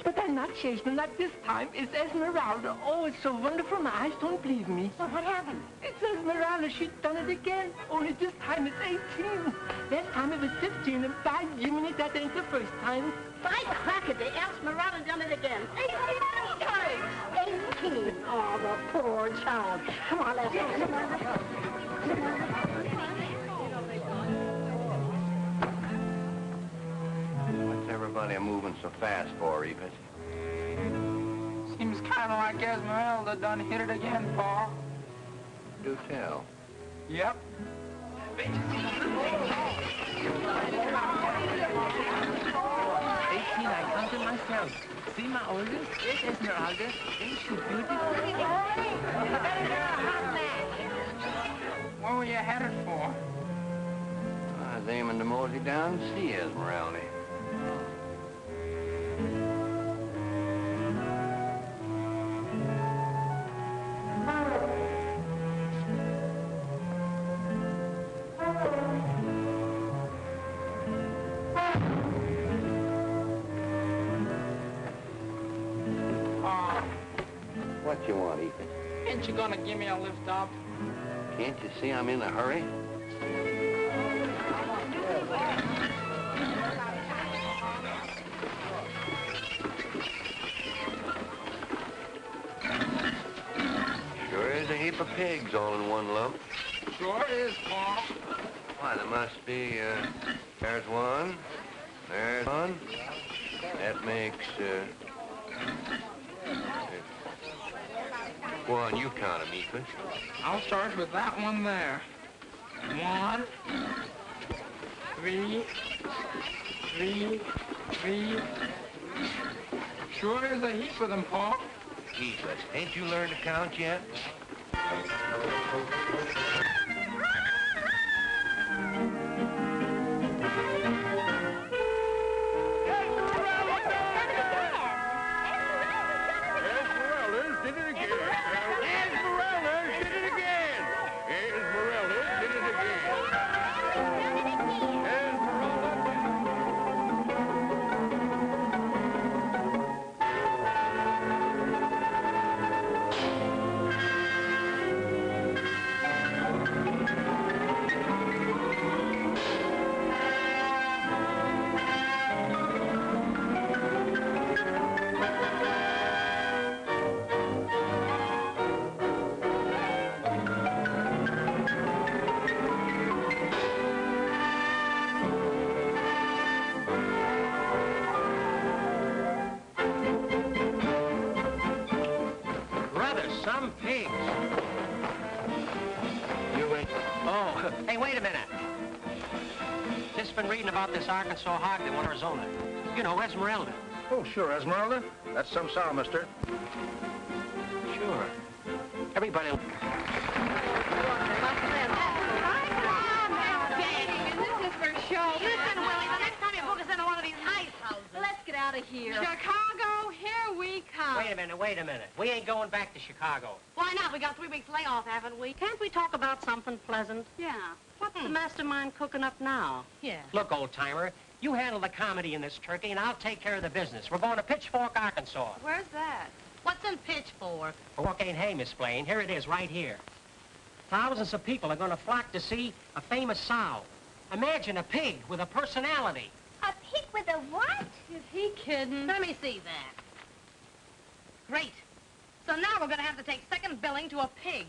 But I'm not chasing, not this time. It's Esmeralda. Oh, it's so wonderful. My eyes don't believe me. So what happened? It's Esmeralda. She's done it again. Only this time it's 18. Last time it was 15, and by Jiminy, that ain't the first time. By crackety, Esmeralda done it again. 18 times! 18! Oh, the poor child. Come on, let's go. What's everybody moving so fast for, Evie? Seems kind of like Esmeralda done hit it again, Pa. Do tell. Yep. 18, I counted myself. See my oldest? Yes, Esmeralda. Ain't she beautiful? Where were you headed for? I was aiming to mosey down and see Esmeralda. What you want, Ethan? Ain't you gonna give me a lift up? Can't you see I'm in a hurry? Sure is a heap of pigs all in one lump. Sure is, Pa. Why, there must be, there's one, there's one. That makes, go on, you count them, Ethan. I'll start with that one there. 1, 3, 3, 3. Sure is a heap of them, Pa. Heedless. Ain't you learned to count yet? Some pigs. You ain't... Oh, hey, wait a minute. Just been reading about this Arkansas hog they want in Arizona. You know, Esmeralda. Oh, sure, Esmeralda. That's some sow, mister. Sure. Everybody... Out of here. Chicago, here we come. Wait a minute. We ain't going back to Chicago. Why not? We got 3 weeks layoff, haven't we? Can't we talk about something pleasant? Yeah. What's the mastermind cooking up now? Yeah. Look, old-timer, you handle the comedy in this turkey, and I'll take care of the business. We're going to Pitchfork, Arkansas. Where's that? What's in Pitchfork? What ain't hay, Miss Blaine? Here it is, right here. Thousands of people are going to flock to see a famous sow. Imagine a pig with a personality. A pig with a what? Is he kidding? Let me see that. Great. So now we're going to have to take second billing to a pig.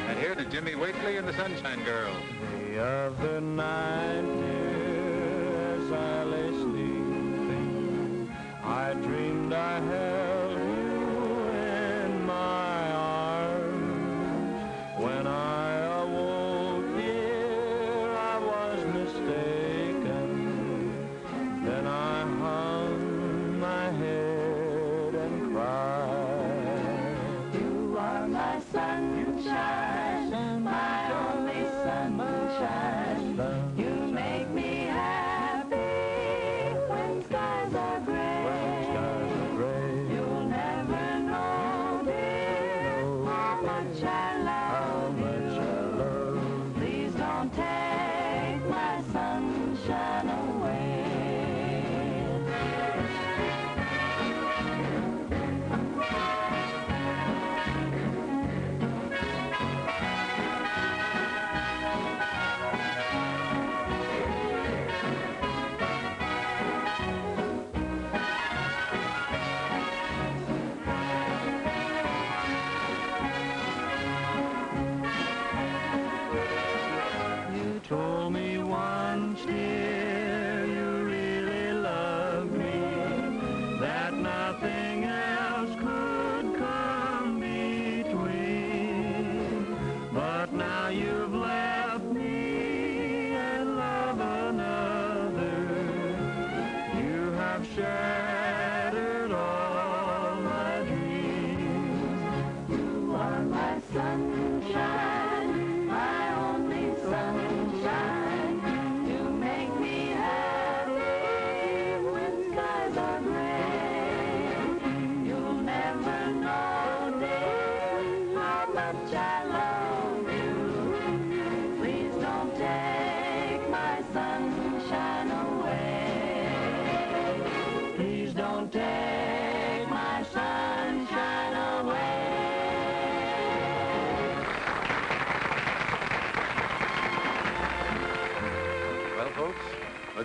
And here to Jimmy Wakely and the Sunshine Girl. The other night, dear, as I lay sleeping, I dreamed I held you in my arms. When I awoke, dear, I was mistaken. Then I hung my head and cried. You are my sunshine, my only sunshine. You make me happy when skies are gray.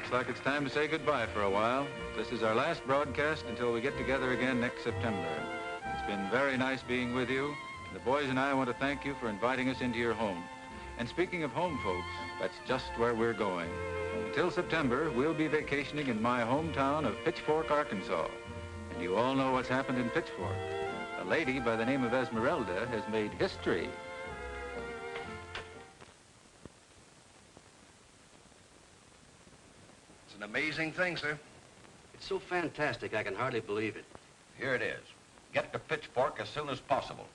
looks like it's time to say goodbye for a while. This is our last broadcast until we get together again next September. It's been very nice being with you. The boys and I want to thank you for inviting us into your home. And speaking of home, folks, that's just where we're going. Until September, we'll be vacationing in my hometown of Pitchfork, Arkansas. And you all know what's happened in Pitchfork. A lady by the name of Esmeralda has made history. It's an amazing thing, sir. It's so fantastic, I can hardly believe it. Here it is. Get to Pitchfork as soon as possible.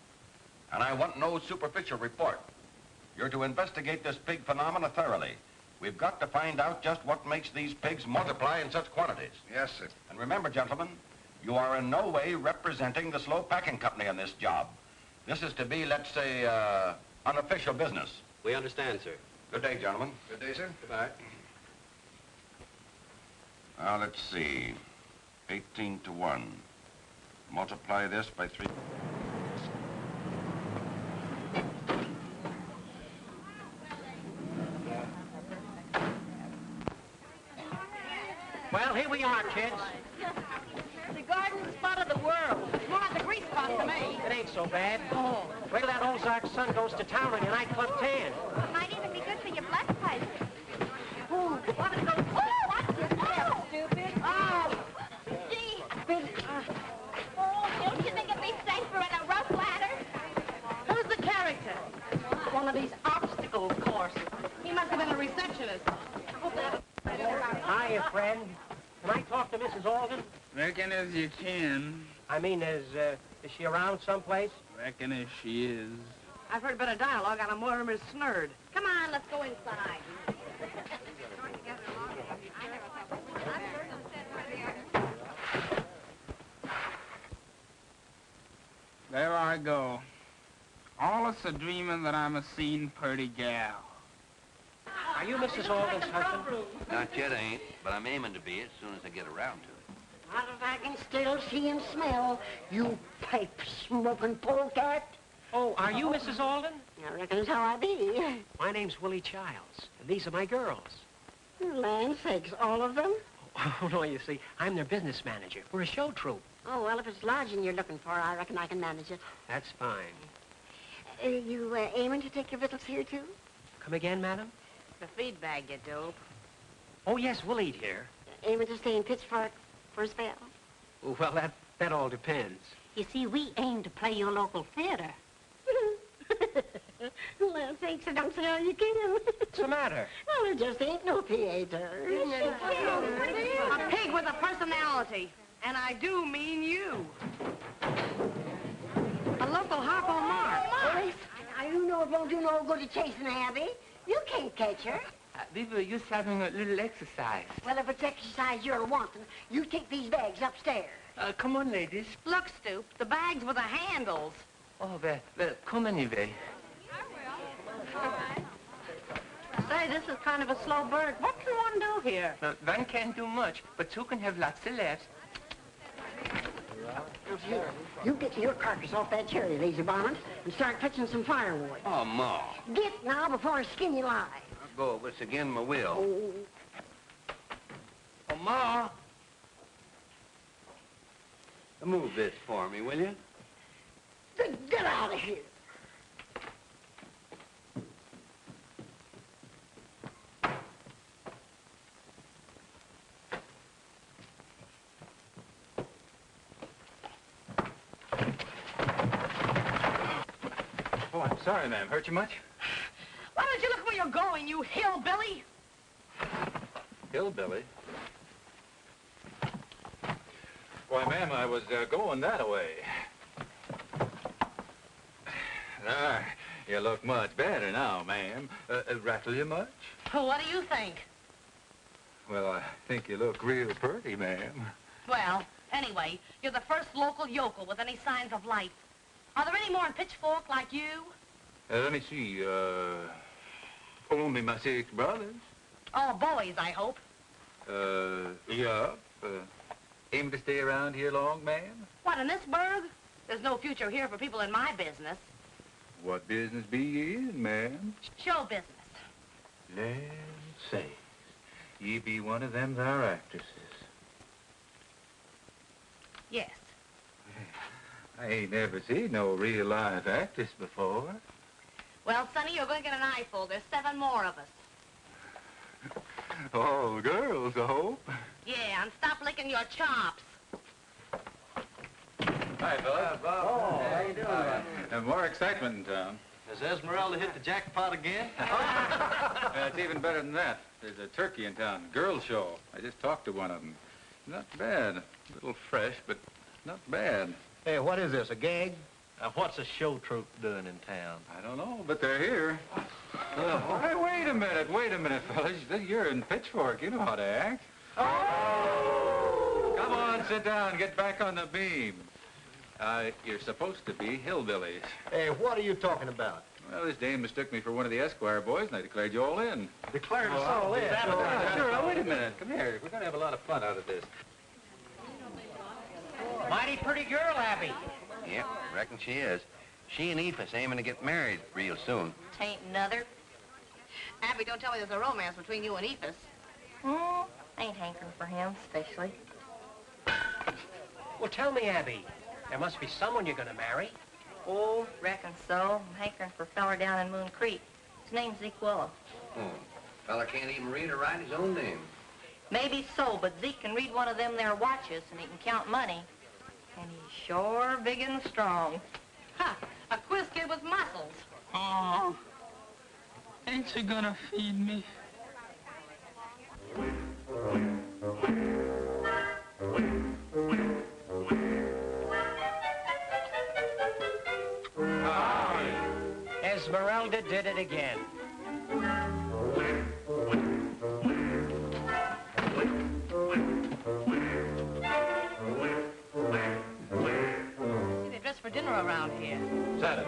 And I want no superficial report. You're to investigate this pig phenomena thoroughly. We've got to find out just what makes these pigs multiply in such quantities. Yes, sir. And remember, gentlemen, you are in no way representing the slow packing company on this job. This is to be, let's say, unofficial business. We understand, sir. Good day, gentlemen. Good day, sir. Goodbye. Now, let's see. 18 to 1. Multiply this by 3. Well, here we are, kids. The garden spot of the world. More like the grease spot to me. It ain't so bad. Oh. Wait till that Ozark sun goes to town on your nightclub tan. It might even be good for your blood pressure. Oh, what is those? Oh, what's this? Oh, stupid. Oh. Gee. Oh, don't you think it'd be safer in a rough ladder? Who's the character? One of these obstacle courses. He must have been a receptionist. Hiya, friend. Can I talk to Mrs. Alden? Reckon as you can. I mean, is she around someplace? Reckon as she is. I've heard a bit of dialogue on a Mortimer's snurd. Come on, let's go inside. There I go. Allus a-dreamin' that I'm a seen purty gal. Are you Mrs. Alden's husband? Not yet, I ain't, but I'm aiming to be as soon as I get around to it. Not if I can still see and smell, you pipe-smoking polecat. Oh, are you Mrs. Alden? I reckon that's how I be. My name's Willie Childs, and these are my girls. Land sakes, all of them? Oh, no, you see, I'm their business manager. We're a show troupe. Oh, well, if it's lodging you're looking for, I reckon I can manage it. That's fine. You aiming to take your victuals here, too? Come again, madam? The feed bag, you dope. Oh, yes, we'll eat here. Aiming to stay in Pittsburgh for a spell? Well, that all depends. You see, we aim to play your local theater. Land sakes, don't say how you can. What's the matter? Well, there just ain't no theater. A pig with a personality. And I do mean you. A local Harpo Mark. Boys, now you know it won't do no good to chasing Abby. You can't catch her. We were just having a little exercise. Well, if it's exercise you're wanting, you take these bags upstairs. Come on, ladies. Look, Stoop, the bags with the handles. Oh, well, come anyway. Say, this is kind of a slow bird. What can one do here? One can't do much, but two can have lots of laughs. You get your carcass off that cherry, lazy bonnet, and start fetching some firewood. Oh, Ma. Get now before I skin you alive. I'll go over this again, my will. Oh, Ma. Move this for me, will you? Get out of here. Oh, I'm sorry, ma'am. Hurt you much? Why don't you look where you're going, you hillbilly? Hillbilly? Why, ma'am, I was going that way. Ah, you look much better now, ma'am. Rattle you much? What do you think? Well, I think you look real pretty, ma'am. Well, anyway, you're the first local yokel with any signs of life. Are there any more in Pitchfork like you? Let me see, only my 6 brothers. Oh, boys, I hope. Yeah. Aim to stay around here long, ma'am? What, in this burg? There's no future here for people in my business. What business be you in, ma'am? Show business. Let's say. Ye be one of them there actresses. Yes. I ain't never seen no real live actress before. Well, Sonny, you're going to get an eyeful. There's 7 more of us. All girls, I hope. Yeah, and stop licking your chops. Hi, fellas. Bob. How you doing? And more excitement in town. Has Esmeralda hit the jackpot again? It's even better than that. There's a turkey in town, girl show. I just talked to one of them. Not bad. A little fresh, but not bad. Hey, what is this, a gag? What's a show troupe doing in town? I don't know, but they're here. Hey, wait a minute, fellas. You're in Pitchfork. You know how to act. Come on, sit down. Get back on the beam. You're supposed to be hillbillies. Hey, what are you talking about? Well, this dame mistook me for one of the Esquire boys, and I declared you all in. Declared us all in. Sure, now, wait a minute. Come here. We're going to have a lot of fun out of this. Mighty pretty girl, Abby. Yep, reckon she is. She and Ephus aiming to get married real soon. Tain't another. Abby, don't tell me there's a romance between you and Ephus. Ain't hankering for him, especially. Well, tell me, Abby, there must be someone you're going to marry. Oh, reckon so. I'm hankering for a feller down in Moon Creek. His name's Zeke Willow. Fella can't even read or write his own name. Maybe so, but Zeke can read one of them there watches, and he can count money. And he's sure big and strong. Ha! A quiz kid with muscles. Oh, ain't you gonna feed me? Esmeralda did it again. They dress for dinner around here. Set it.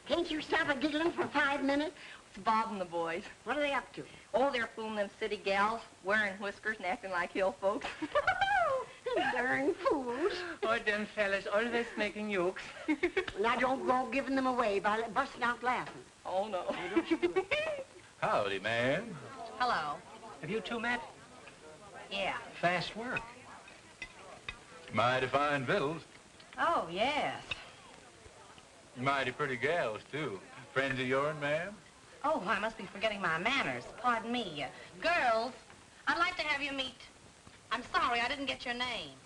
Can't you stop a giggling for 5 minutes? It's Bob and the boys. What are they up to? Oh, they're fooling them city gals, wearing whiskers and acting like hill folks. Darn fools. Oh, them fellas always making jokes. Now don't go giving them away by busting out laughing. Oh, no. Howdy, ma'am. Hello. Have you two met? Yeah. Fast work. Mighty fine victuals. Oh, yes. Mighty pretty gals, too. Friends of yourn, ma'am? Oh, I must be forgetting my manners. Pardon me. Girls, I'd like to have you meet... I'm sorry, I didn't get your name.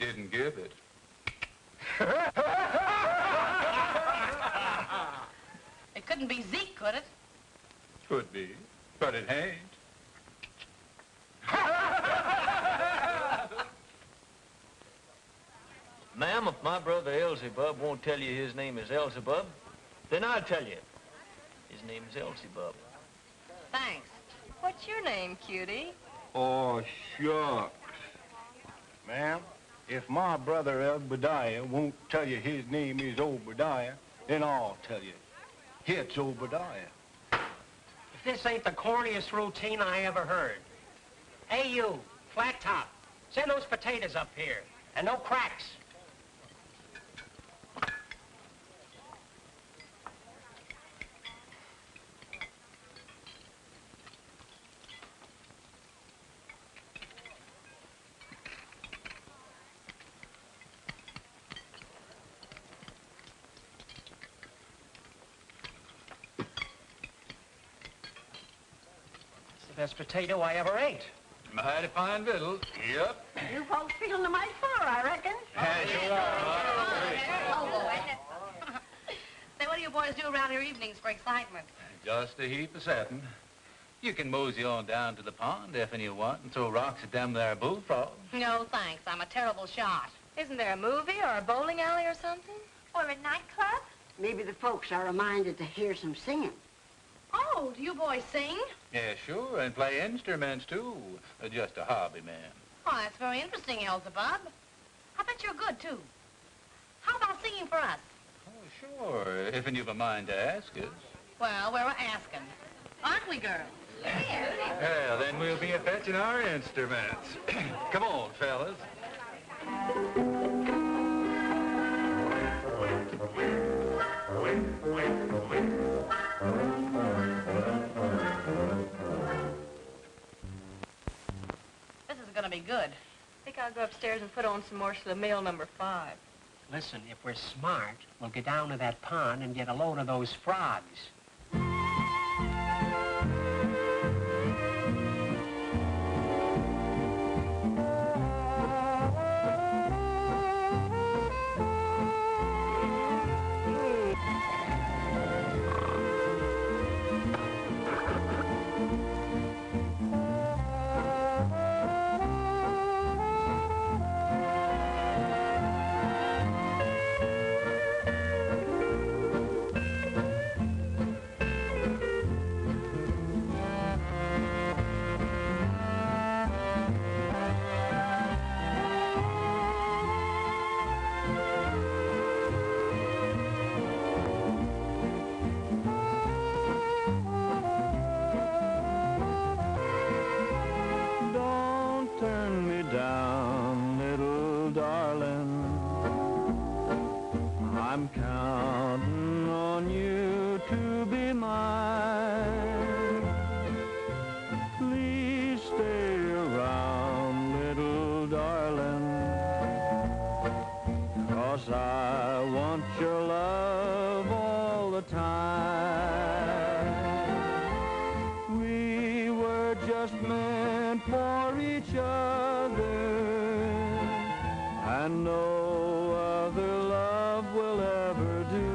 Didn't give it. It couldn't be Zeke, could it? Could be, but it ain't. Ma'am, if my brother Elzebub won't tell you his name is Elzebub, then I'll tell you. His name is Elzebub. Thanks. What's your name, cutie? Oh, shucks. Ma'am, if my brother Obadiah won't tell you his name is Obadiah, then I'll tell you. It's Obadiah. If this ain't the corniest routine I ever heard. Hey, you, flat top, send those potatoes up here, and no cracks. best potato I ever ate. Mighty fine victuals. Yep. You folks feeling the mighty full, I reckon. Say, what do you boys do around here evenings for excitement? Just a heap of satin. You can mosey on down to the pond if you want and throw rocks at them there bullfrogs. No, thanks. I'm a terrible shot. Isn't there a movie or a bowling alley or something? Or a nightclub? Maybe the folks are reminded to hear some singing. Oh, do you boys sing? Yeah, sure, and play instruments, too. Just a hobby, man. Oh, that's very interesting, Elzebub. I bet you're good, too. How about singing for us? Oh, sure, if you've a mind to ask us. Well, we're asking. Aren't we, girls? Yeah, then we'll be a-fetching our instruments. Come on, fellas. This is going to be good. I think I'll go upstairs and put on some more Schlemiel number 5. Listen, if we're smart, we'll get down to that pond and get a load of those frogs. I'm counting on you to be mine. Please stay around, little darling, 'cause I want your love all the time. We were just meant for each other, and no other love will ever do.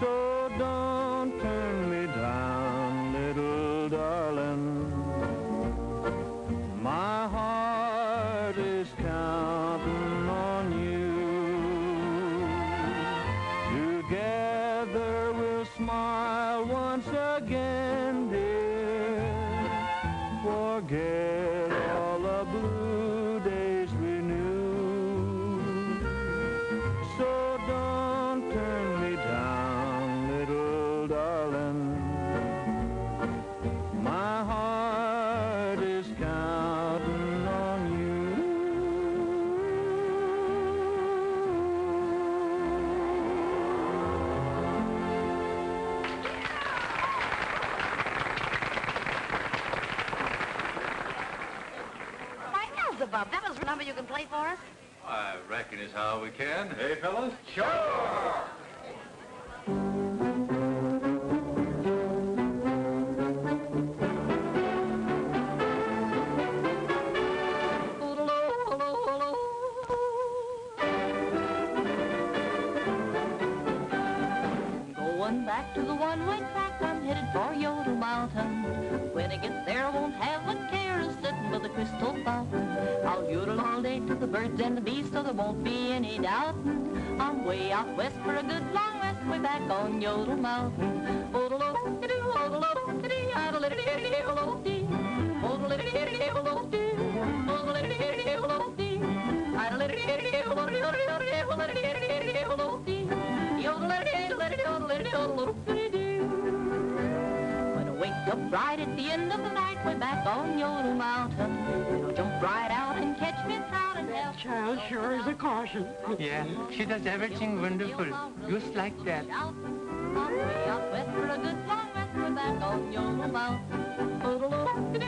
So don't turn me down, little darling. My heart is counting on you. Together we'll smile once again, dear. Forget all the blue days we knew. So don't turn me down, little darling. My heart is counting on you. Why, Elzebub, that was a number you can play for us? I reckon is how we can. Hey, fellas? Sure. Going back to the one-way track, I'm headed for Yodel Mountain. When I get there, I won't have a care of sitting by the crystal fountain. I'll yodel all day to the birds and the bees, so there won't be any doubting. I'm way out west for a good long rest, way back on Yodel Mountain. When I wake up right at the end of the night, way back on Yodel Mountain, I'll jump right out and catch me a trout and have... That child sure is a caution. Yeah, she does everything wonderful, just like that. I'm way out west for a good long rest, way back on Yodel Mountain. When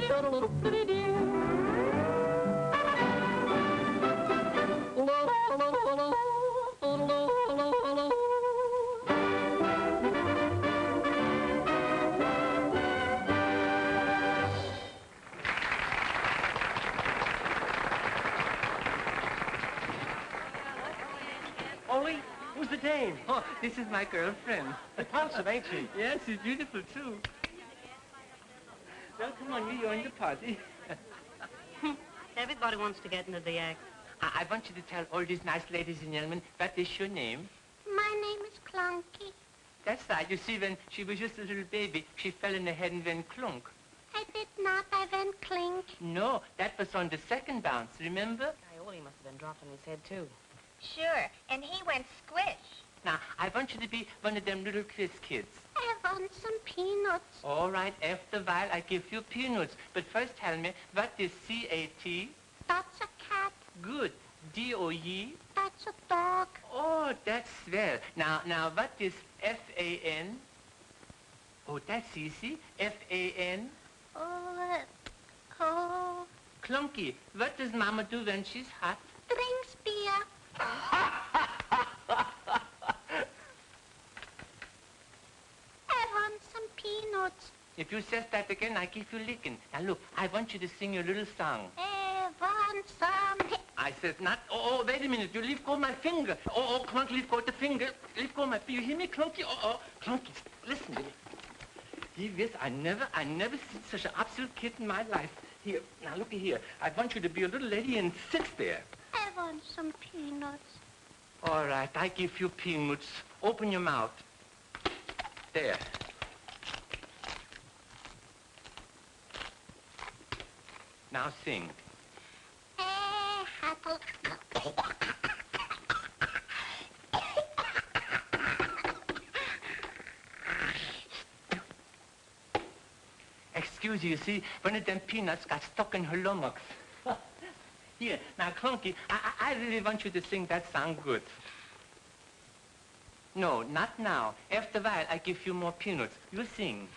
I Ollie, who's the dame? Oh, this is my girlfriend. Repulsive, ain't she? Yes, she's beautiful, too. Well, come on, you join the party. Everybody wants to get into the act. I want you to tell all these nice ladies and gentlemen, what is your name? My name is Clunky. That's right. You see, when she was just a little baby, she fell in the head and went clunk. I did not. I went clink. No, that was on the second bounce, remember? Coyote must have been dropped on his head, too. Sure, and he went squish. Now, I want you to be one of them little quiz kids. I want some peanuts. All right, after a while, I give you peanuts. But first tell me, what is C-A-T? That's a cat. Good. D-O-E? That's a dog. Oh, that's swell. Now, what is F-A-N? Oh, that's easy. F-A-N? Oh. Clunky. What does Mama do when she's hot? Drinks beer. I want some peanuts. If you says that again, I give you licking. Now look, I want you to sing your little song. I want some. I said not. Oh, wait a minute. You leave go my finger. Oh, Clunky, leave go the finger. Leave go my finger. You hear me, Clunky? Oh, Clunky, listen to me. He wisst, I never seen such an absolute kid in my life. Here, now looky here. I want you to be a little lady and sit there. I want some peanuts. All right, I give you peanuts. Open your mouth. There. Now sing. Excuse you see, one of them peanuts got stuck in her lummox. Here, now, Clunky, I really want you to sing that song good. No, not now. After a while, I give you more peanuts. You sing.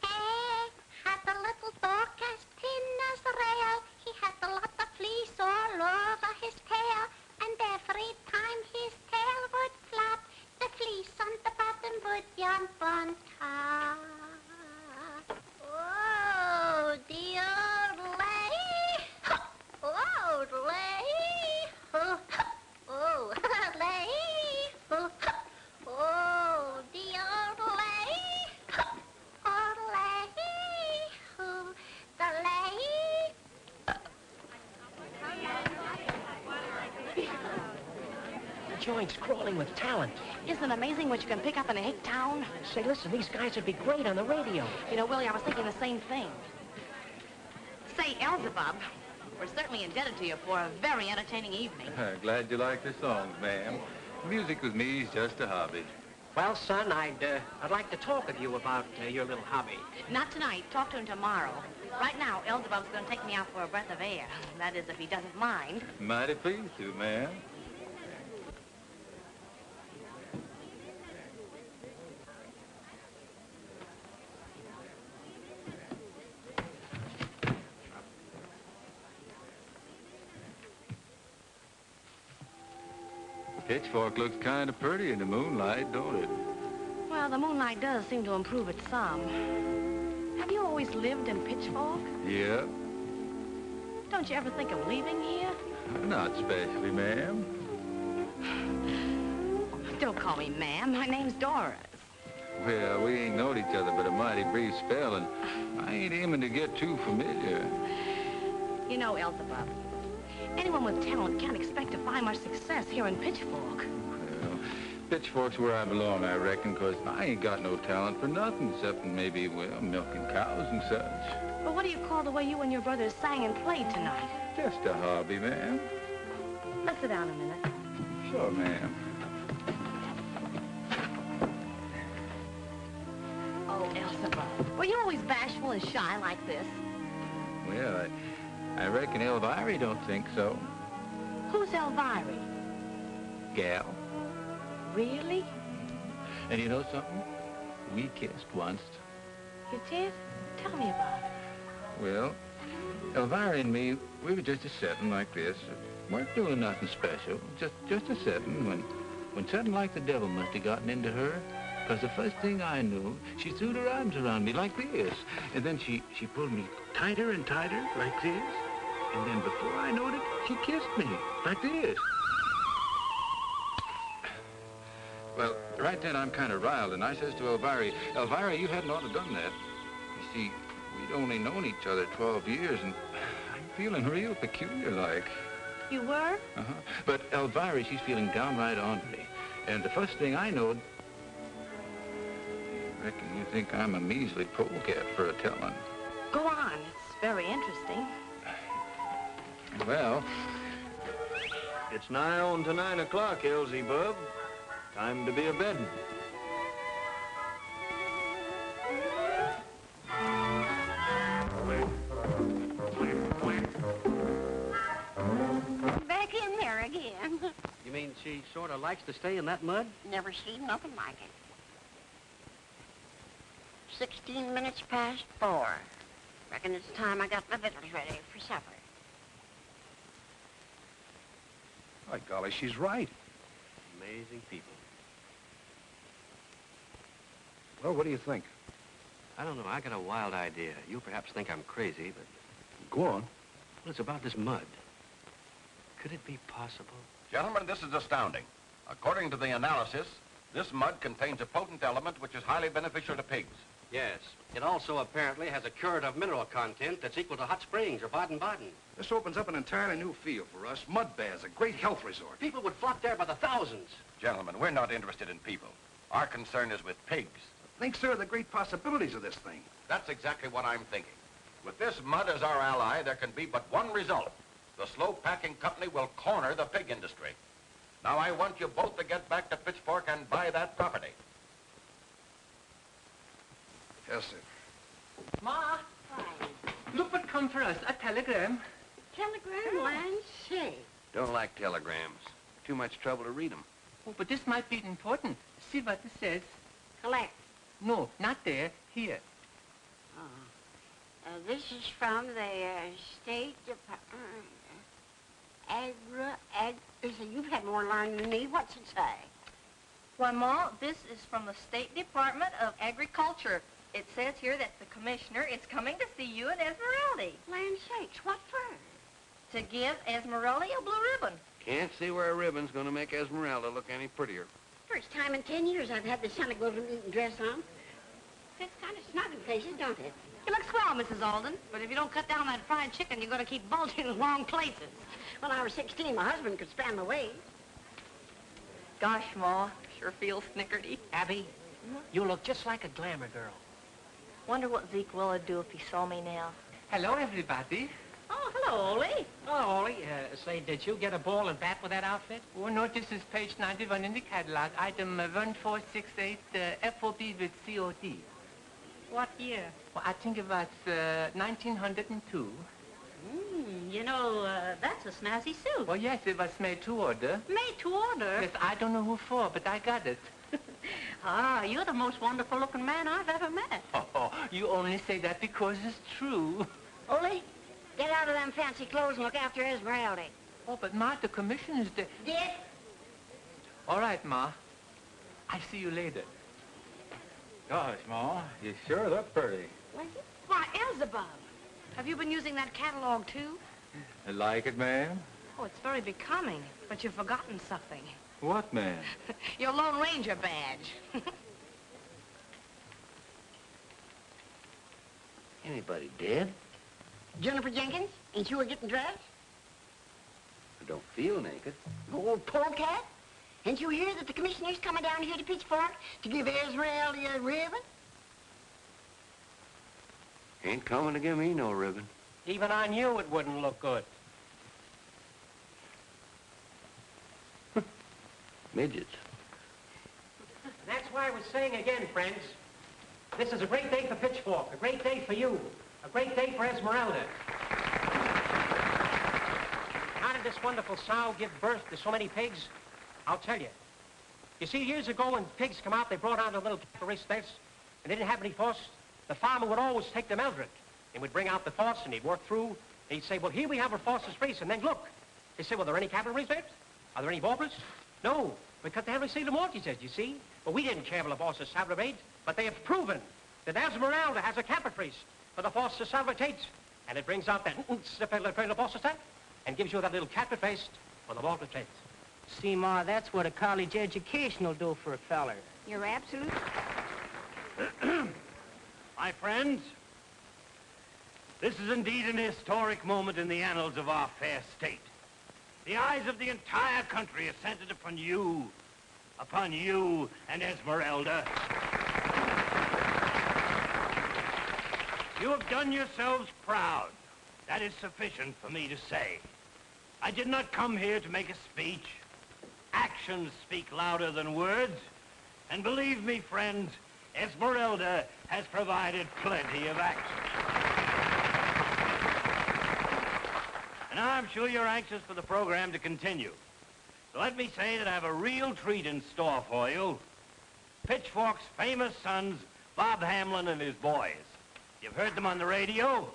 Had a little dog as thin as a rail. He had a lot of fleece all over his tail. And every time his tail would flap, the fleece on the bottom would jump on top. Oh, the old lady. Oh, lady. Oh, lady. Oh, the old lady. Oh, lady. The lady. The joint's crawling with talent. Isn't it amazing what you can pick up in a hick town? Say, listen, these guys would be great on the radio. You know, Willie, I was thinking the same thing. Say, Elzebub, we're certainly indebted to you for a very entertaining evening. Glad you like the songs, ma'am. Music with me is just a hobby. Well, son, I'd like to talk with you about your little hobby. Not tonight. Talk to him tomorrow. Right now, Elzebub's going to take me out for a breath of air. That is, if he doesn't mind. Mighty pleased to, ma'am. Pitchfork looks kind of pretty in the moonlight, don't it? Well, the moonlight does seem to improve it some. Have you always lived in Pitchfork? Yeah. Don't you ever think of leaving here? Not especially, ma'am. Don't call me ma'am. My name's Doris. Well, we ain't known each other but a mighty brief spell, and I ain't aiming to get too familiar. You know, Elzebub, anyone with talent can't expect to find much success here in Pitchfork. Well, Pitchfork's where I belong, I reckon, 'cause I ain't got no talent for nothing except maybe, well, milking cows and such. But what do you call the way you and your brothers sang and played tonight? Just a hobby, ma'am. Let's sit down a minute. Sure, ma'am. Oh, Elzebub, were you always bashful and shy like this? Well, I reckon Elvira don't think so. Who's Elvira? Gal. Really? And you know something? We kissed once. You did? Tell me about it. Well, Elvira and me, we were just a-setting like this. Weren't doing nothing special, just a-setting when something like the devil must have gotten into her. Because the first thing I knew, she threw her arms around me like this. And then she pulled me tighter and tighter like this. And then before I knowed it, she kissed me like this. Well, right then I'm kind of riled, and I says to Elvira, you hadn't ought to done that. You see, we'd only known each other 12 years, and I'm feeling real peculiar like. You were? Uh-huh. But Elvira, she's feeling downright ornery. And the first thing I knowed, I reckon you think I'm a measly polecat for a telling. Go on. It's very interesting. Well, It's nigh on to 9 o'clock, Elsie Bub. Time to be a-bedding. Back in there again. You mean she sort of likes to stay in that mud? Never seen nothing like it. 16 minutes past 4. Reckon it's time I got my victuals ready for supper. By golly, she's right. Amazing people. Well, what do you think? I don't know. I got a wild idea. You perhaps think I'm crazy, but... Go on. Well, it's about this mud. Could it be possible? Gentlemen, this is astounding. According to the analysis, this mud contains a potent element which is highly beneficial to pigs. Yes. It also apparently has a curative mineral content that's equal to hot springs or Baden-Baden. This opens up an entirely new field for us. Mud baths, a great health resort. People would flock there by the thousands. Gentlemen, we're not interested in people. Our concern is with pigs. Think, sir, of the great possibilities of this thing. That's exactly what I'm thinking. With this mud as our ally, there can be but one result. The slow packing company will corner the pig industry. Now, I want you both to get back to Pitchfork and buy that property. Yes, sir. Ma, look what come for us, a telegram. Telegram, land sake. Don't like telegrams. Too much trouble to read them. Oh, but this might be important. See what it says. Collect. No, not there, here. This is from the State Department. You've had more learning than me. What's it say? Why, Ma, this is from the State Department of Agriculture. It says here that the commissioner is coming to see you in Esmeralda. Land sakes, what for? To give Esmeralda a blue ribbon. Can't see where a ribbon's gonna make Esmeralda look any prettier. First time in 10 years I've had the Santa Claus eating dress on. It's kind of snug in places, don't it? You look swell, Mrs. Alden, but if you don't cut down that fried chicken, you're going to keep bulging in the wrong places. When I was 16, my husband could span my waist. Gosh, Ma, sure feels snickerty. Abby, you look just like a glamour girl. Wonder what Zeke Will'd do if he saw me now. Hello, everybody. Oh, hello, Ole. Oh, Ollie, say, did you get a ball and bat with that outfit? Oh, no, this is page 91 in the catalog, item 1468, FOB with COD. What year? Well, I think it was 1902. You know, that's a snazzy suit. Oh, yes, it was made to order. Made to order? Yes, I don't know who for, but I got it. Ah, you're the most wonderful-looking man I've ever met. Oh, you only say that because it's true. Ole, get out of them fancy clothes and look after Esmeralda. Oh, but Ma, the commissioner's there. Dick? All right, Ma. I'll see you later. Gosh, Ma, you sure look pretty. Why, Elzebub, have you been using that catalog, too? I like it, ma'am. Oh, it's very becoming, but you've forgotten something. What, ma'am? Your Lone Ranger badge. Anybody dead? Jennifer Jenkins, ain't you getting dressed? I don't feel naked. Old polecat? Ain't you hear that the commissioner's coming down here to Pitchfork to give Esmeralda a ribbon? Ain't coming to give me no ribbon. Even on you, it wouldn't look good. Midgets. That's why we're saying again, friends, this is a great day for Pitchfork, a great day for you, a great day for Esmeralda. How did this wonderful sow give birth to so many pigs? I'll tell you. You see, years ago when pigs come out, they brought out a little race beds, and they didn't have any horse. The farmer would always take the Mildred. and we'd bring out the force, and he'd work through, and he'd say, well, here we have our forces race, and then look. He'd say, well, are there any cavalry there? Are there any baubles? No, because they haven't received the mortgages, you see. But we didn't care for the forces salvage, but they have proven that Esmeralda has a capital for the forces salvage, and it brings out that and gives you that little capital face for the water trades. See, Ma, that's what a college education will do for a feller. You're absolutely... My friends, this is indeed an historic moment in the annals of our fair state. The eyes of the entire country are centered upon you and Esmeralda. You have done yourselves proud. That is sufficient for me to say. I did not come here to make a speech. Actions speak louder than words. And believe me, friends, Esmeralda has provided plenty of action. And I'm sure you're anxious for the program to continue. So let me say that I have a real treat in store for you. Pitchfork's famous sons, Bob Hamlin and his boys. You've heard them on the radio,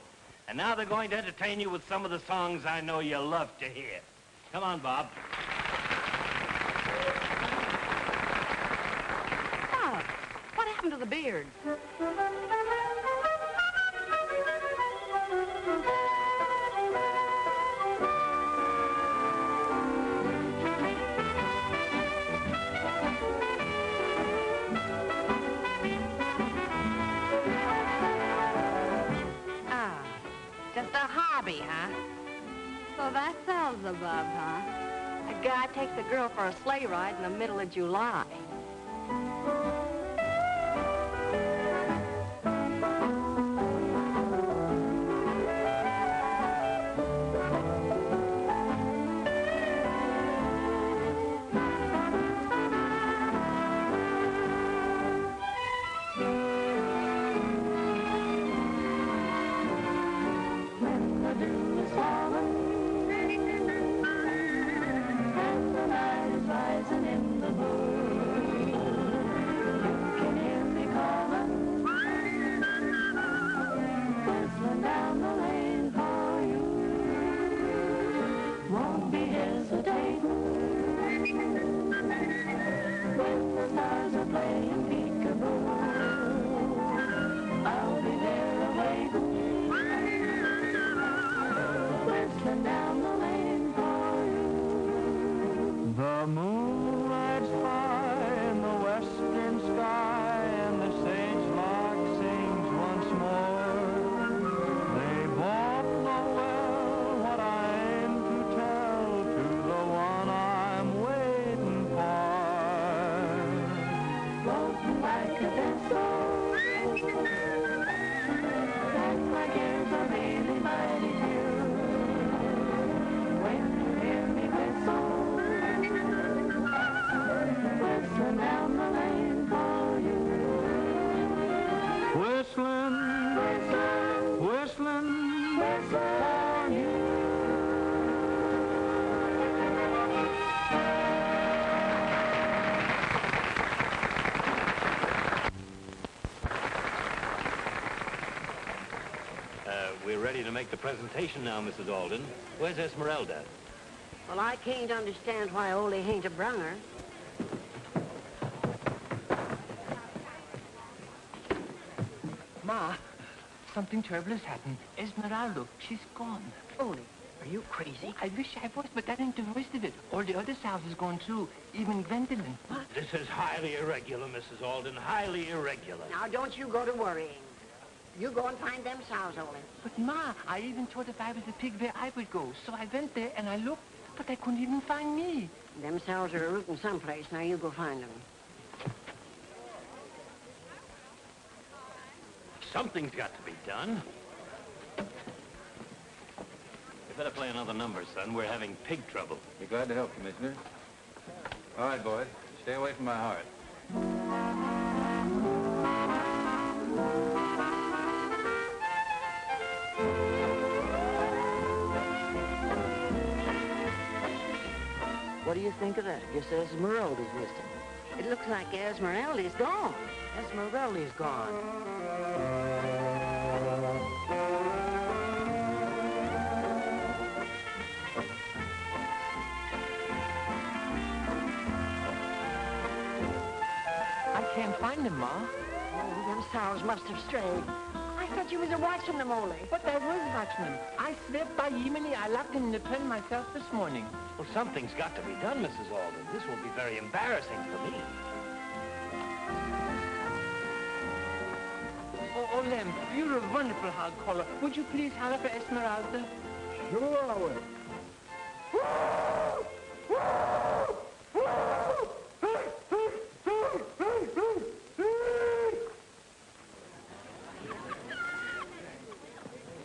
and now they're going to entertain you with some of the songs I know you love to hear. Come on, Bob. Bob, what happened to the beard? Just a hobby, huh? So that's Elzebub, huh? A guy takes a girl for a sleigh ride in the middle of July. The moonlight's high in the western sky, and the sage lark sings once more. They both know well what I aim to tell to the one I'm waiting for. Floating like a vessel, and my cares are really mighty few. When you hear me whistle, whistling down the lane for you. Whistling, whistling, whistling, whistling for you. We're ready to make the presentation now, Mrs. Alden. Where's Esmeralda? Well, I can't understand why Ole ain't a brung her. Ma, something terrible has happened. Esmeralda, she's gone. Ole, are you crazy? I wish I was, but that ain't the worst of it. All the other sows is gone too, even Gwendolyn. What? This is highly irregular, Mrs. Alden, highly irregular. Now, don't you go to worrying. You go and find them sows, Ole. But Ma, I even thought if I was a pig where I would go. So I went there and I looked, but I couldn't even find me. Them sows are rooting someplace. Now you go find them. Something's got to be done. You better play another number, son. We're having pig trouble. Be glad to help, Commissioner. All right, boys. Stay away from my heart. What do you think of that? Guess Esmeralda's wisdom. It looks like Esmeralda's gone. Esmeralda's gone. can't find them, Ma. Oh, them sows must have strayed. I thought you was watching them only. But I was watching them. I slept by Yemeni. I locked them in the pen myself this morning. Well, something's got to be done, Mrs. Alden. This will be very embarrassing for me. Oh, Lem, you're a wonderful hog caller. Would you please holler for Esmeralda? Sure I will.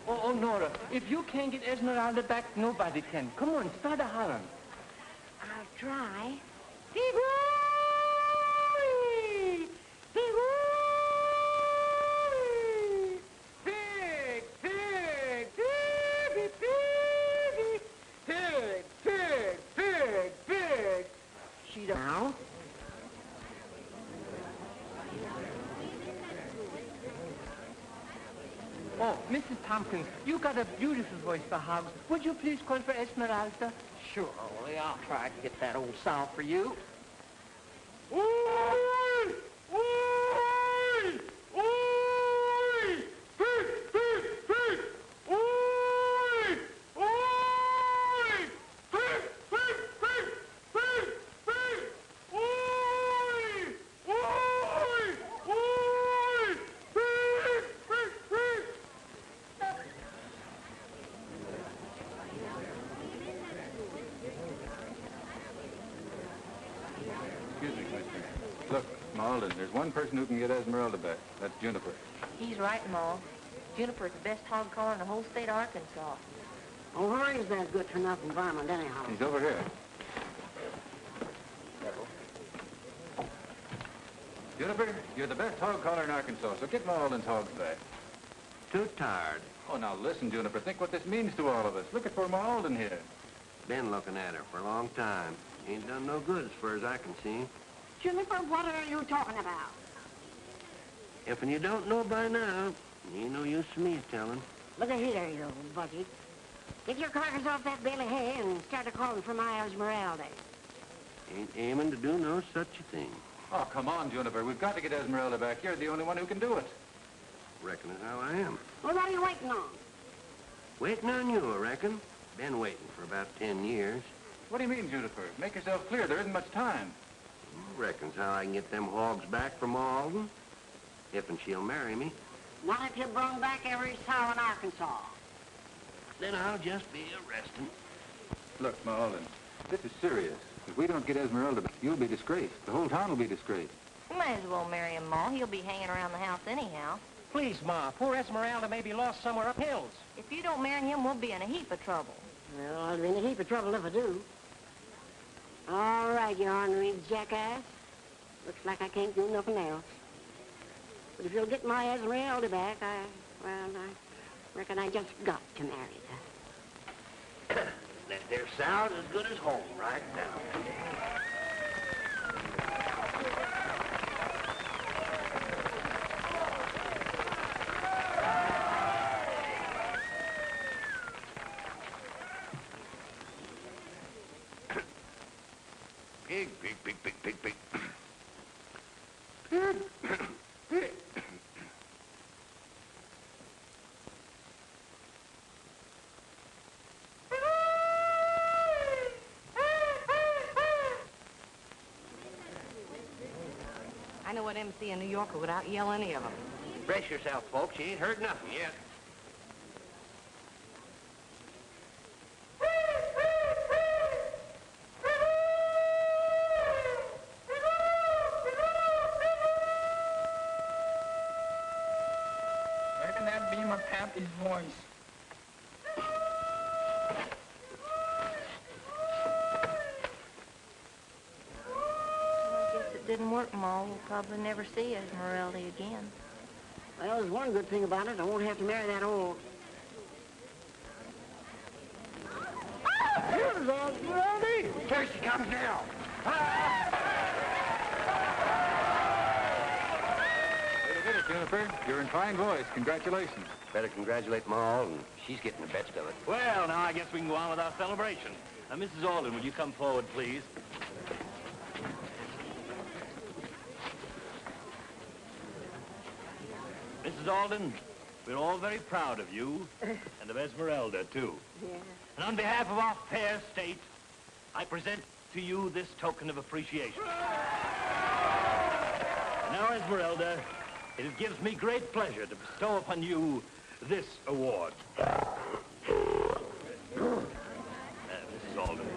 Oh, Nora, if you can't get Esmeralda back, nobody can. Come on, start a hollering. I'll try. Now? Oh, Mrs. Tompkins, you got a beautiful voice for hogs. Would you please call for Esmeralda? Sure, Ole. I'll try to get that old sow for you. Excuse me, mister. Look, Ma Alden, there's one person who can get Esmeralda back. That's Juniper. He's right, Ma. Juniper's the best hog caller in the whole state of Arkansas. Oh, where is that good-for-nothing varmint, anyhow? He's over here. Juniper, you're the best hog caller in Arkansas, so get Ma Alden's hogs back. Too tired. Oh, now listen, Juniper. Think what this means to all of us. Look at poor Ma Alden here. Been looking at her for a long time. Ain't done no good as far as I can see. Juniper, what are you talking about? If you don't know by now, ain't no use for me telling. Look at here, you old buggy. Get your carcass off that bale of hay and start a calling for my Esmeralda. Ain't aiming to do no such a thing. Oh, come on, Juniper. We've got to get Esmeralda back. You're the only one who can do it. Reckon as how I am. Well, what are you waiting on? Waiting on you, I reckon. Been waiting for about 10 years. What do you mean, Juniper? Make yourself clear. There isn't much time. Reckons how I can get them hogs back from Alden. If and she'll marry me. Not if you bring back every sow in Arkansas. Then I'll just be arresting. Look, Ma Alden, this is serious. If we don't get Esmeralda back, you'll be disgraced. The whole town will be disgraced. You might as well marry him, Ma. He'll be hanging around the house anyhow. Please, Ma, poor Esmeralda may be lost somewhere up hills. If you don't marry him, we'll be in a heap of trouble. Well, I'll be in a heap of trouble if I do. All right, you ornery jackass. Looks like I can't do nothing else. But if you'll get my Esmeralda back, I reckon I just got to marry her. That there sow's as good as home right now. Pig, pig, pig, pig, pig, pig. Pig, pig. I know what MC in New Yorker would out-yell any of them. Brace yourself, folks. You ain't heard nothing yet. Reckon that'd be my pappy's voice. I guess it didn't work, Ma. We'll probably never see Esmeralda again. Well, there's one good thing about it. I won't have to marry that old... Here's Esmeralda! Here she comes now. Way to get it, Juniper. You're in fine voice. Congratulations. Better congratulate Ma Alden. She's getting the best of it. Well, now I guess we can go on with our celebration. Mrs. Alden, will you come forward, please? Mrs. Alden, we're all very proud of you, and of Esmeralda, too. Yeah. And on behalf of our fair state, I present to you this token of appreciation. And now, Esmeralda, it gives me great pleasure to bestow upon you this award. Mrs. Alden.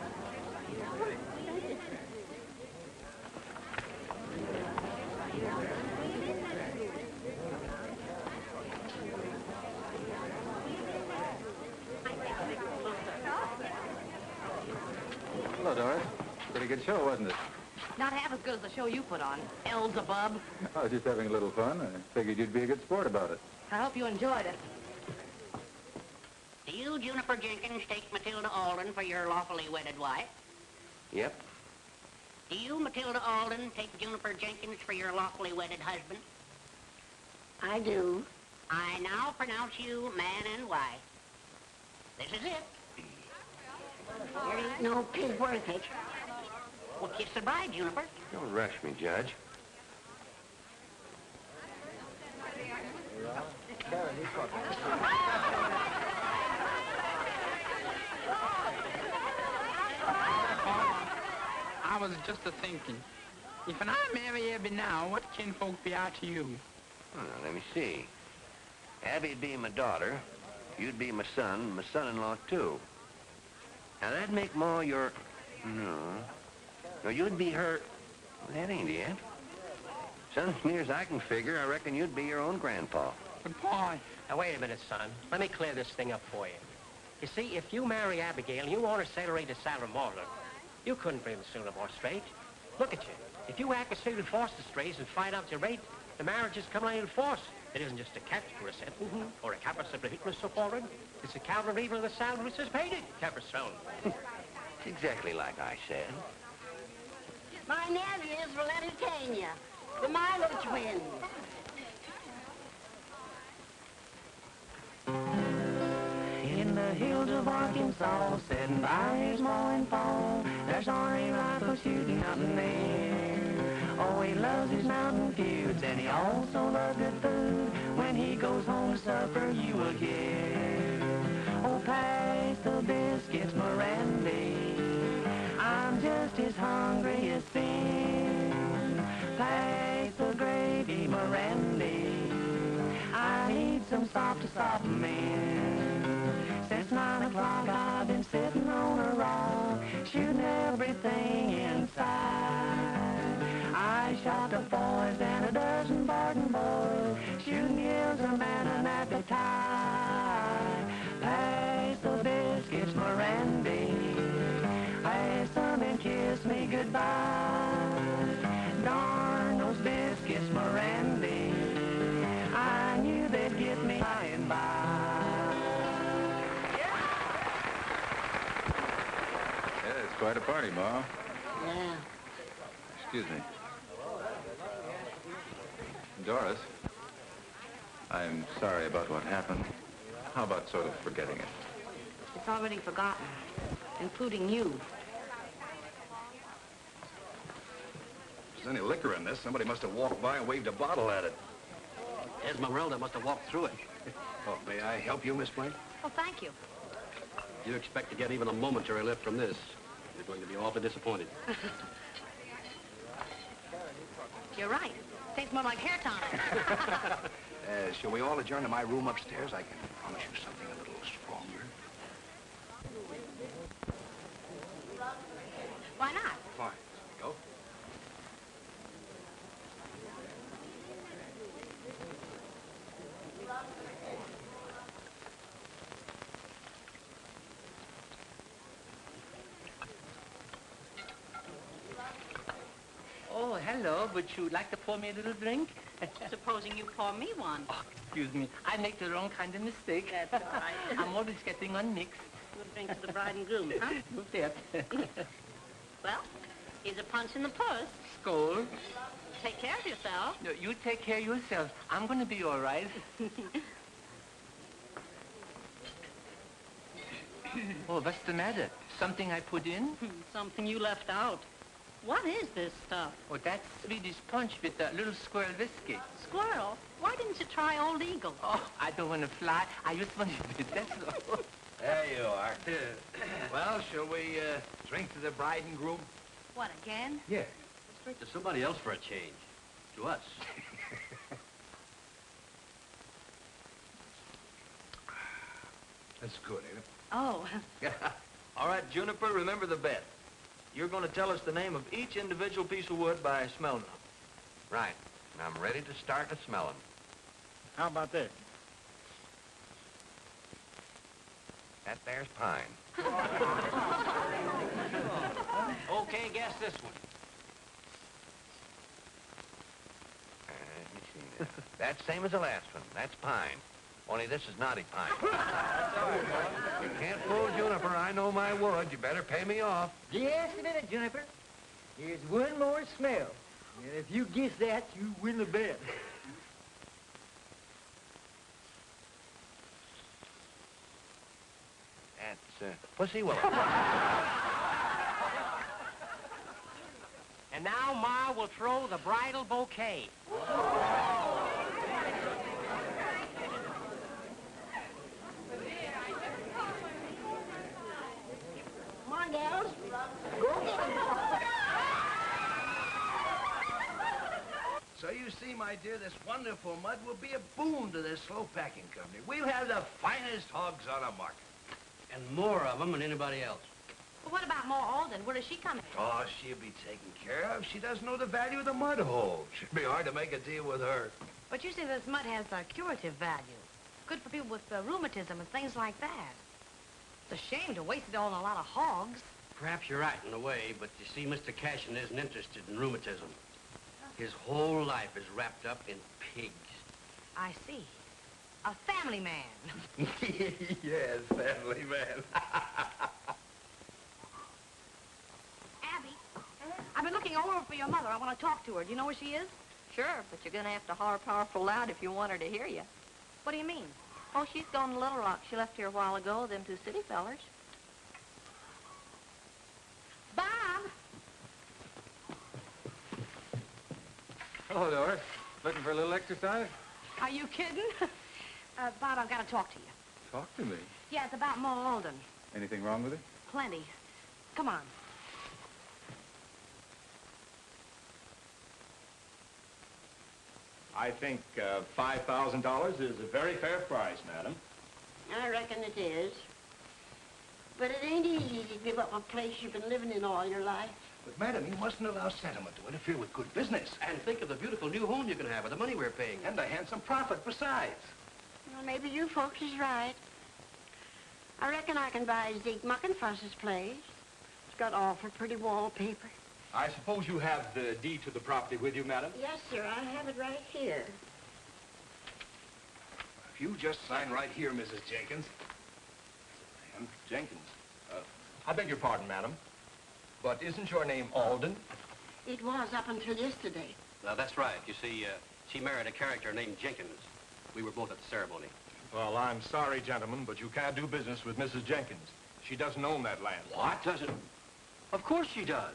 Hello, Doris. Pretty good show, wasn't it? Not half as good as the show you put on, Elzebub. I was just having a little fun. I figured you'd be a good sport about it. I hope you enjoyed it. Do you, Juniper Jenkins, take Matilda Alden for your lawfully wedded wife? Yep. Do you, Matilda Alden, take Juniper Jenkins for your lawfully wedded husband? I do. I now pronounce you man and wife. This is it. There ain't no pig worth it. Well, kiss the bride, Juniper. Don't rush me, Judge. I was just a-thinking. If I marry Abby now, what kinfolk be out to you? Well, now, let me see. Abby'd be my daughter. You'd be my son, my son-in-law, too. Now, that'd make Ma your... No. No, you'd be her... Well, that ain't it. Son, as near as I can figure, I reckon you'd be your own grandpa. But, Pa... Now, wait a minute, son. Let me clear this thing up for you. You see, if you marry Abigail and you want to sail her to Salamorla, you couldn't bring the Salamore straight. Look at you. If you act as Stephen Foster strays and find out your rate, the marriage is coming out in force. It isn't just a catch for a sentence or a capra substitutus so forward. It's a counter even of the salary which is paid capra sound. It's exactly like I said. My nephews will entertain you. The Milo twins. In the hills of Arkansas, sitting by his mowing fall, there's Army rifle shooting out in there. Oh, he loves his mountain feuds, and he also loves good food. When he goes home to supper, you will hear, oh, pass the biscuits, Mirandy. I'm just as hungry as sin. Pass the gravy, Mirandy. I need some salt to soften me. Since 9 o'clock I've been sitting on a rock, shooting everything inside. I shot the boys and a dozen Barton boys, shooting gives a man an appetite. Pass the biscuits, Mirandy. Pass them and kiss me goodbye. Darn those biscuits, Mirandy. I knew they'd get me by and by. Yeah, it's quite a party, Ma. Yeah. Excuse me. Doris, I'm sorry about what happened. How about sort of forgetting it? It's already forgotten, including you. If there's any liquor in this, somebody must have walked by and waved a bottle at it. Esmeralda must have walked through it. Oh, may I help you, Miss Blaine? Oh, thank you. You expect to get even a momentary lift from this, you're going to be awfully disappointed. You're right. Tastes more like hair tonic. Shall we all adjourn to my room upstairs? I can promise you something a little stronger. Why not? Fine. Go. Oh, hello. Would you like to pour me a little drink? Supposing you pour me one. Oh, excuse me. I make the wrong kind of mistake. That's all right. I'm always getting unmixed. We'll drink to the bride and groom, huh? Who's that? Well, here's a punch in the purse. Skull. Take care of yourself. No, you take care of yourself. I'm going to be all right. Oh, what's the matter? Something I put in? Something you left out. What is this stuff? Oh, that's Swedish punch with a little squirrel whiskey. Squirrel? Why didn't you try Old Eagle? Oh, I don't want to fly. I just want to that's all. There you are. Well, shall we drink to the bride and groom? What, again? Yeah. Let's drink to somebody else for a change. To us. That's good, ain't it? Oh. All right, Juniper, remember the bet. You're going to tell us the name of each individual piece of wood by smelling them. Right. And I'm ready to start a smelling. How about this? That there's pine. Okay, guess this one. Let me see now. That's same as the last one. That's pine. Only this is knotty pine. You can't fool Juniper. I know my wood. You better pay me off. Just a minute, Juniper. Here's one more smell. And if you guess that, you win the bet. That's pussy willow. And now Ma will throw the bridal bouquet. Come on, gals. Go get him. So you see, my dear, this wonderful mud will be a boon to this slow packing company. We'll have the finest hogs on the market. And more of them than anybody else. Well, what about Ma Alden? Where does she come in? Oh, she'll be taken care of. She doesn't know the value of the mud hole. Should be hard to make a deal with her. But you say this mud has a curative value. Good for people with rheumatism and things like that. It's a shame to waste it all on a lot of hogs. Perhaps you're right in a way, but you see, Mr. Cashin isn't interested in rheumatism. His whole life is wrapped up in pigs. I see. A family man. Yes, family man. Abby, I've been looking all over for your mother. I want to talk to her. Do you know where she is? Sure, but you're going to have to holler powerful loud if you want her to hear you. What do you mean? Oh, she's gone to Little Rock. She left here a while ago, them two city fellers. Bob! Hello, Doris. Looking for a little exercise? Are you kidding? Bob, I've got to talk to you. Talk to me. Yeah, it's about Ma Alden. Anything wrong with it? Plenty. Come on. I think $5,000 is a very fair price, madam. I reckon it is. But it ain't easy to give up a place you've been living in all your life. But, madam, you mustn't allow sentiment to interfere with good business. And think of the beautiful new home you can have with the money we're paying. And a handsome profit besides. Well, maybe you folks is right. I reckon I can buy Zeke Muckenfuss's place. It's got awful pretty wallpaper. I suppose you have the deed to the property with you, madam? Yes, sir. I have it right here. If you just sign right here, Mrs. Jenkins. Ma'am, Jenkins. I beg your pardon, madam. But isn't your name Alden? It was up until yesterday. That's right. You see, she married a character named Jenkins. We were both at the ceremony. Well, I'm sorry, gentlemen, but you can't do business with Mrs. Jenkins. She doesn't own that land. What? Doesn't? Of course she does.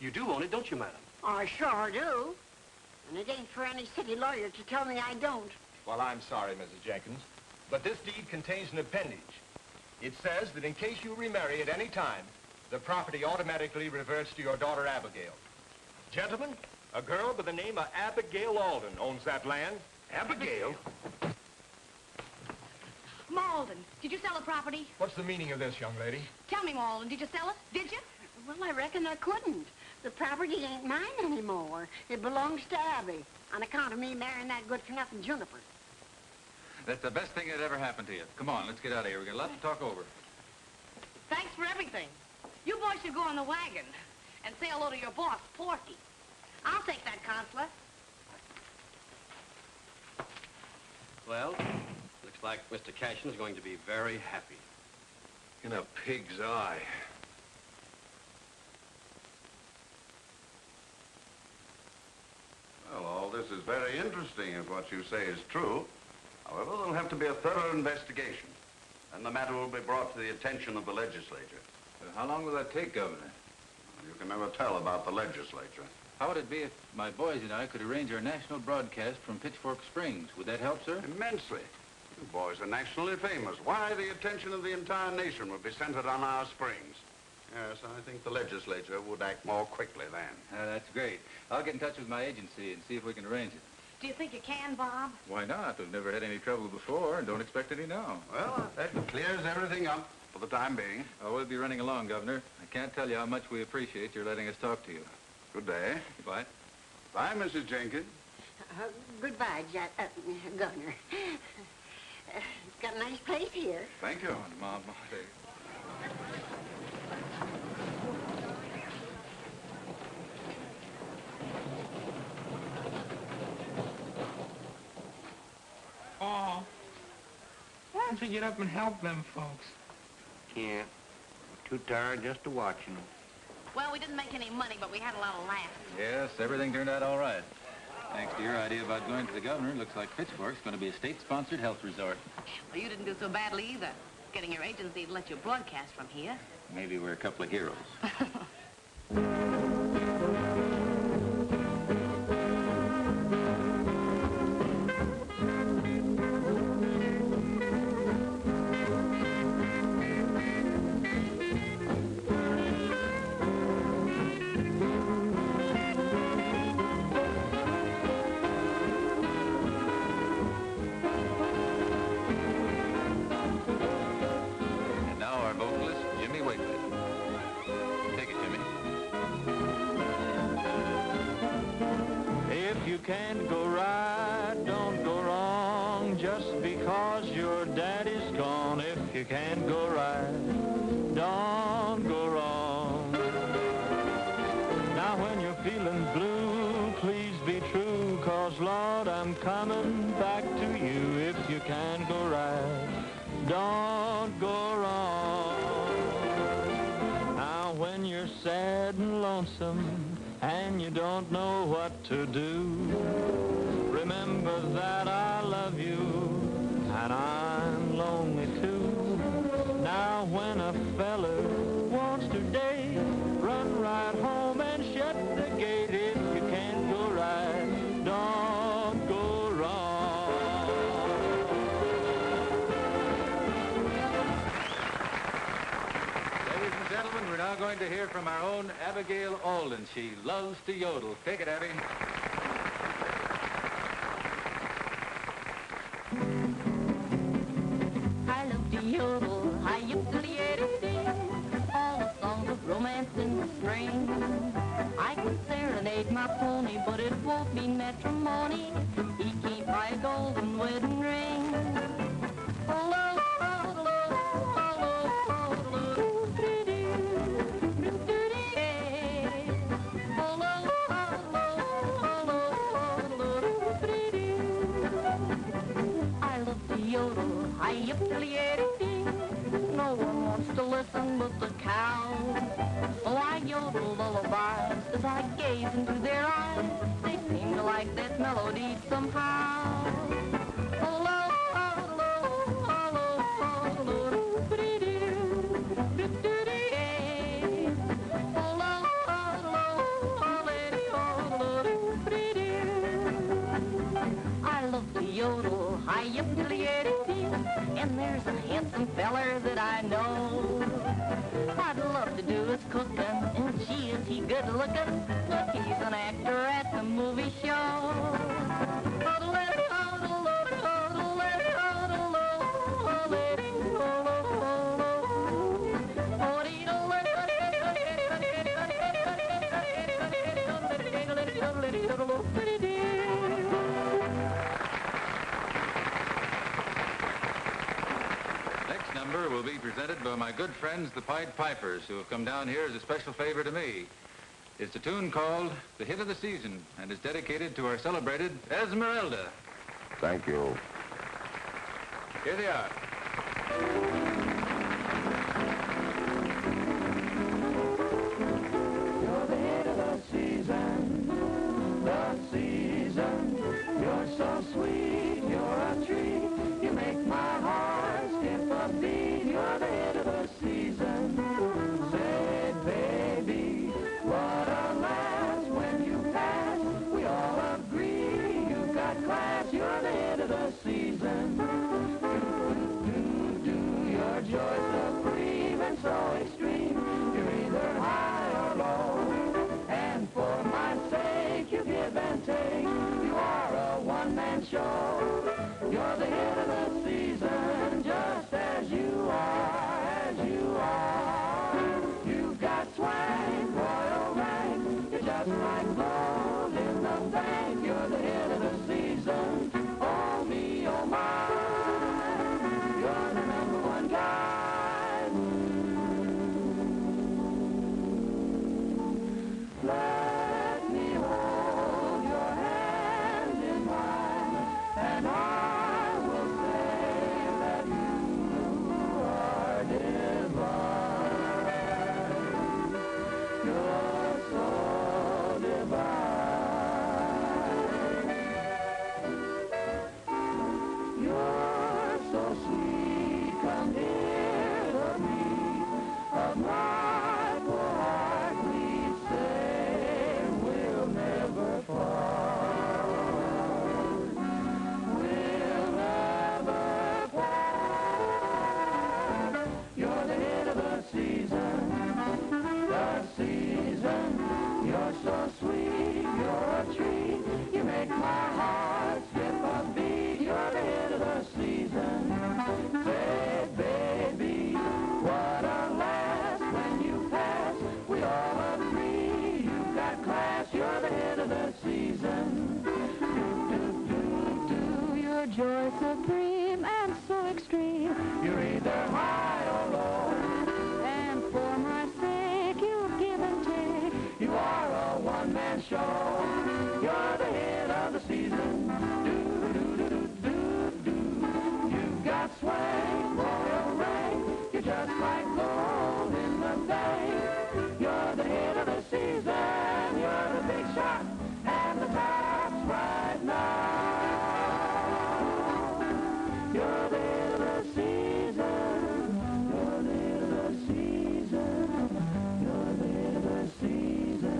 You do own it, don't you, madam? I sure do. And it ain't for any city lawyer to tell me I don't. Well, I'm sorry, Mrs. Jenkins, but this deed contains an appendage. It says that in case you remarry at any time, the property automatically reverts to your daughter, Abigail. Gentlemen, a girl by the name of Abigail Alden owns that land. Abigail? Ma Alden, did you sell the property? What's the meaning of this, young lady? Tell me, Ma Alden, did you sell it? Did you? Well, I reckon I couldn't. The property ain't mine anymore. It belongs to Abby, on account of me marrying that good-for-nothing Juniper. That's the best thing that ever happened to you. Come on, let's get out of here. We've got a lot to talk over. Thanks for everything. You boys should go on the wagon and say hello to your boss, Porky. I'll take that, Consular. Well, looks like Mr. Cashin's going to be very happy. In a pig's eye. Well, all this is very interesting if what you say is true. However, there'll have to be a thorough investigation, and the matter will be brought to the attention of the legislature. How long will that take, Governor? You can never tell about the legislature. How would it be if my boys and I could arrange our national broadcast from Pitchfork Springs? Would that help, sir? Immensely. You boys are nationally famous. Why, the attention of the entire nation would be centered on our springs. Yes, I think the legislature would act more quickly then. That's great. I'll get in touch with my agency and see if we can arrange it. Do you think you can, Bob? Why not? We've never had any trouble before and don't expect any now. Well, that clears everything up for the time being. Oh, we'll be running along, Governor. I can't tell you how much we appreciate your letting us talk to you. Good day. Goodbye. Bye, Mrs. Jenkins. Goodbye, Governor. It's got a nice place here. Thank you. Mom. Oh, why don't you get up and help them folks? Can't. I'm too tired just to watch them. Well, we didn't make any money, but we had a lot of laughs. Yes, everything turned out all right. Thanks to your idea about going to the governor, it looks like Pitchfork's going to be a state-sponsored health resort. Well, you didn't do so badly either. Getting your agency to let you broadcast from here. Maybe we're a couple of heroes. Can't go right, don't go wrong, just because your daddy's gone. If you can't go right, don't go wrong. Now when you're feeling blue, please be true, 'cause Lord, I'm coming back to you. If you can't go right, don't go wrong. Now when you're sad and lonesome, and you don't know what to do, remember that I love you, and I'm lonely too. Now when a feller wants to date, run right home and shut the gate. If you can't go right, don't go wrong. Ladies and gentlemen, we're now going to hear from our own Abigail Alden. She loves to yodel. Take it, Abby. I love to yodel, I used to all the songs of romance in the spring. I could serenade my pony, but it won't be matrimony. He keep my golden wedding ring. No one wants to listen but the cows. So I yodel lullabies as I gaze into their eyes. They seem to like that melody somehow. I love to yodel, and there's a handsome feller that I know. I'd love to do his cooking, and gee, is he good looking. Look, he's an actor at the movie show. Will be presented by my good friends, the Pied Pipers, who have come down here as a special favor to me. It's a tune called The Hit of the Season and is dedicated to our celebrated Esmeralda. Thank you. Here they are. You're the hit of the season, the season. You're so sweet, you're a treat. You make my heart skip a beat. You're the hit of the season. Say, baby, dance show. You're the hit of the season. Do-do-do-do-do-do. You've got swing, royal ring. You're just like gold in the vein. You're the hit of the season. You're the big shot and the top's right now. You're the hit of the season. You're the hit of the season. You're the hit of the season.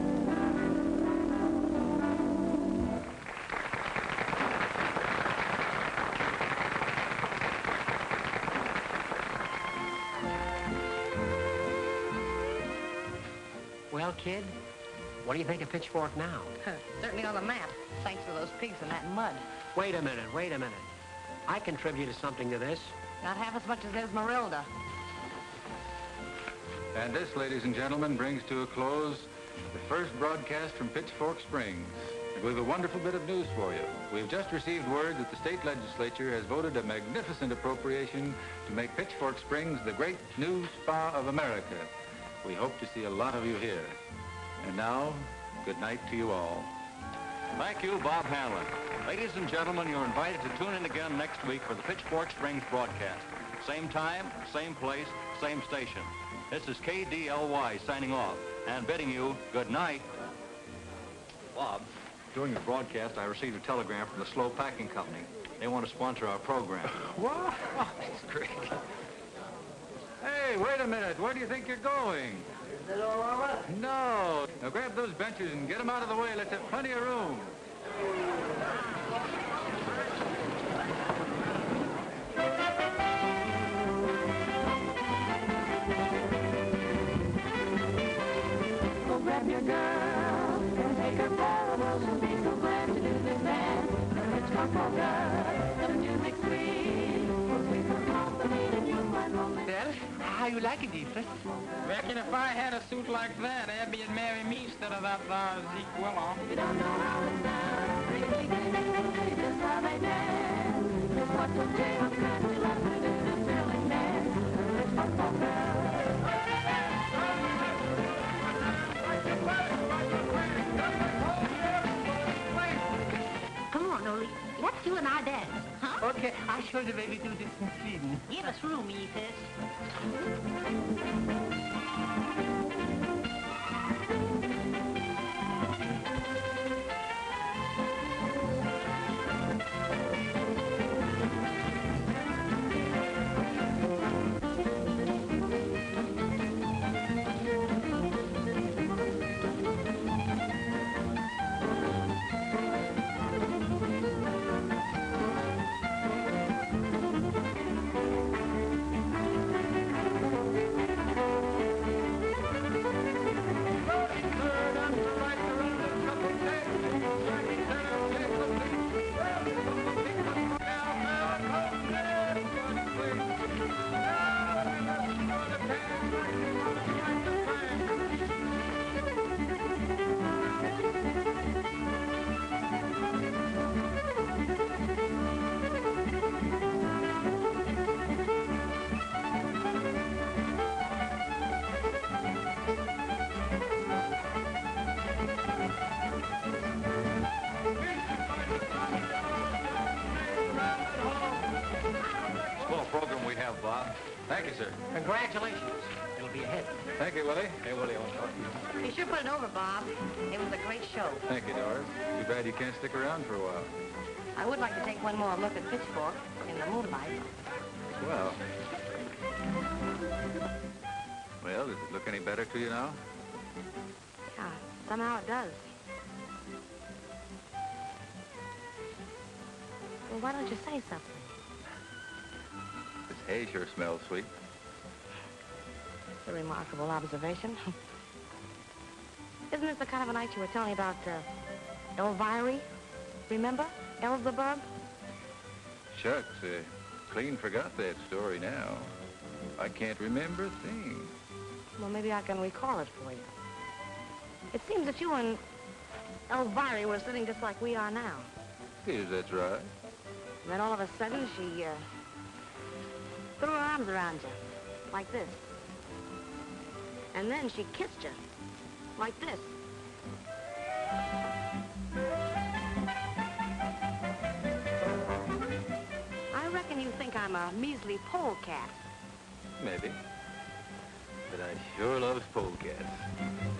Well, kid, what do you think of Pitchfork now? Certainly on the map, thanks to those pigs in that mud. Wait a minute, wait a minute. I contributed something to this. Not half as much as Esmeralda. And this, ladies and gentlemen, brings to a close the first broadcast from Pitchfork Springs. We've a wonderful bit of news for you. We've just received word that the state legislature has voted a magnificent appropriation to make Pitchfork Springs the great new spa of America. We hope to see a lot of you here. And now, good night to you all. Thank you, Bob Hanlon. Ladies and gentlemen, you're invited to tune in again next week for the Pitchfork Springs broadcast. Same time, same place, same station. This is KDLY signing off and bidding you good night. Bob, during the broadcast, I received a telegram from the Slow Packing Company. They want to sponsor our program. What? That's great. Hey, wait a minute. Where do you think you're going? Is it all over? No. Now grab those benches and get them out of the way. Let's have plenty of room. Go grab your girl and take her for a waltz. She'll be so glad to do this dance. The Pitchfork Polka, the music sweet. Will sweet her company and you'll find romance. Well, how you like it, Ephraim? Reckon if I had a suit like that, Abby'd marry me instead of that Zeke Willow. You don't know how it's done. Really, just how they dance. Just what the day of country love to do the thrilling dance. The Pitchfork Polka. Come on, Oli. Let's you and I dance, huh? Okay, I show the way we do this in Sweden. Give us room, Edith. Bob. Thank you, sir. Congratulations. It'll be a hit. Thank you, Willie. Hey, Willie, I want to talk to you. You sure put it over, Bob. It was a great show. Thank you, Doris. Too bad you can't stick around for a while. I would like to take one more look at Pitchfork in the moonlight. Well. Well, does it look any better to you now? Yeah, somehow it does. Well, why don't you say something? This hay sure smells sweet. It's a remarkable observation. Isn't this the kind of a night you were telling me about Elvira? Remember? Elzebub? Shucks, clean forgot that story now. I can't remember a thing. Well, maybe I can recall it for you. It seems that you and Elvira were sitting just like we are now. Yes, that's right. And then all of a sudden, she threw her arms around you, like this. And then she kissed you, like this. I reckon you think I'm a measly polecat. Maybe. But I sure loves polecats.